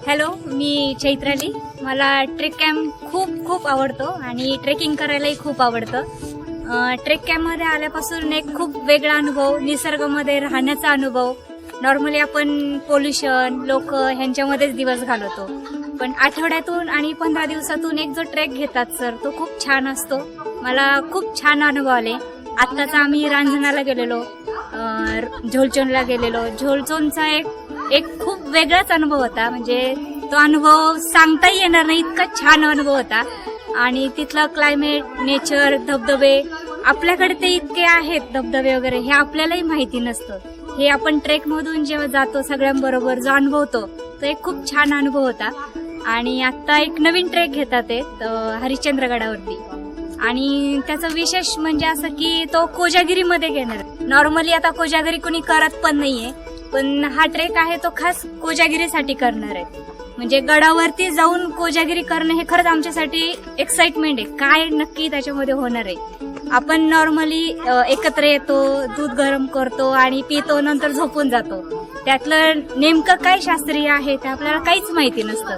Hello, मी चैत्राली. मला trek camp खूप आवडतो आणि ट्रेकिंग करायलाही खूप आवडतं. ट्रेक कॅम्पमध्ये आल्यापासून एक खूप वेगळा अनुभव, निसर्गामध्ये राहण्याचा अनुभव. नॉर्मली आपण पोल्युशन, लोक ह्यांच्यामध्येच दिवस घालवतो, पण आठवड्यातून आणि 15 दिवसातून एक जो ट्रेक घेतात सर, तो खूप छान असतो. मला खूप छान अनुभव आले. आत्ताच आम्ही रांजणाला गेलेलो, झोलचोनला गेलेलो. झोलचोनचा एक खूप वेगळाच अनुभव होता. म्हणजे तो अनुभव सांगताही येणार नाही, इतका छान अनुभव होता. आणि तिथलं क्लायमेट, नेचर, धबधबे, आपल्याकडे ते इतके आहेत धबधबे वगैरे, हे आपल्यालाही माहिती नसतं. हे आपण ट्रेक मधून जेव्हा जातो सगळ्यांबरोबर जो अनुभवतो, तो एक खूप छान अनुभव होता. आणि आता एक नवीन ट्रेक घेतात ते हरिश्चंद्रगडावरती, आणि त्याचं विशेष म्हणजे असं की तो कोजागिरीमध्ये घेणार. नॉर्मली आता कोजागिरी कोणी करत पण नाहीये, पण हा ट्रेक आहे तो खास कोजागिरीसाठी करणार आहे. म्हणजे गडावरती जाऊन कोजागिरी करणं हे खरंच आमच्यासाठी एक्साइटमेंट आहे. काय नक्की त्याच्यामध्ये होणार आहे. आपण नॉर्मली एकत्र येतो, दूध गरम करतो आणि पितो, नंतर झोपून जातो. त्यातलं नेमकं काय शास्त्रीय आहे ते आपल्याला काहीच माहिती नसतं.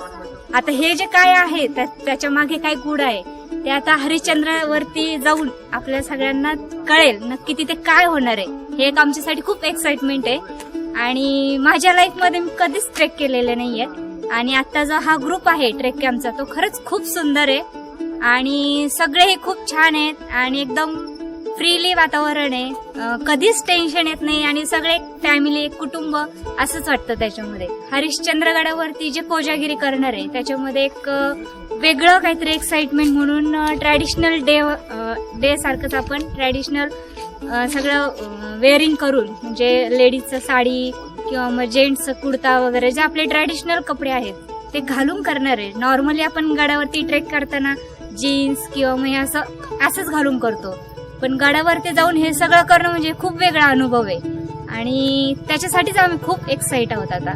आता हे जे काय आहे त्याच्या मागे काय गूढ आहे ते आता हरिश्चंद्रावरती जाऊन आपल्या सगळ्यांना कळेल नक्की तिथे काय होणार आहे. हे एक आमच्यासाठी खूप एक्साइटमेंट आहे. आणि माझ्या लाईफमध्ये मी कधीच ट्रेक केलेले नाहीये. आणि आता जो हा ग्रुप आहे ट्रेक कॅम्पचा, तो खरंच खूप सुंदर आहे. आणि सगळे खूप छान आहेत आणि एकदम फ्रीली वातावरण आहे. कधीच टेन्शन येत नाही आणि सगळे फॅमिली, एक कुटुंब असंच वाटतं त्याच्यामध्ये. हरिश्चंद्रगडावरती जे कोजागिरी करणार आहे त्याच्यामध्ये एक वेगळं काहीतरी एक्साइटमेंट म्हणून ट्रॅडिशनल डे सारखंच आपण ट्रॅडिशनल सगळं वेअरिंग करून, म्हणजे लेडीजचं साडी किंवा मग जेंट्सचं कुर्ता वगैरे जे आपले ट्रॅडिशनल कपडे आहेत ते घालून करणार आहे. नॉर्मली आपण गडावरती ट्रेक करताना जीन्स किंवा मग असंच घालून करतो, पण गडावरती जाऊन हे सगळं करणं म्हणजे खूप वेगळा अनुभव आहे. आणि त्याच्यासाठीच आम्ही खूप एक्साइट आहोत आता.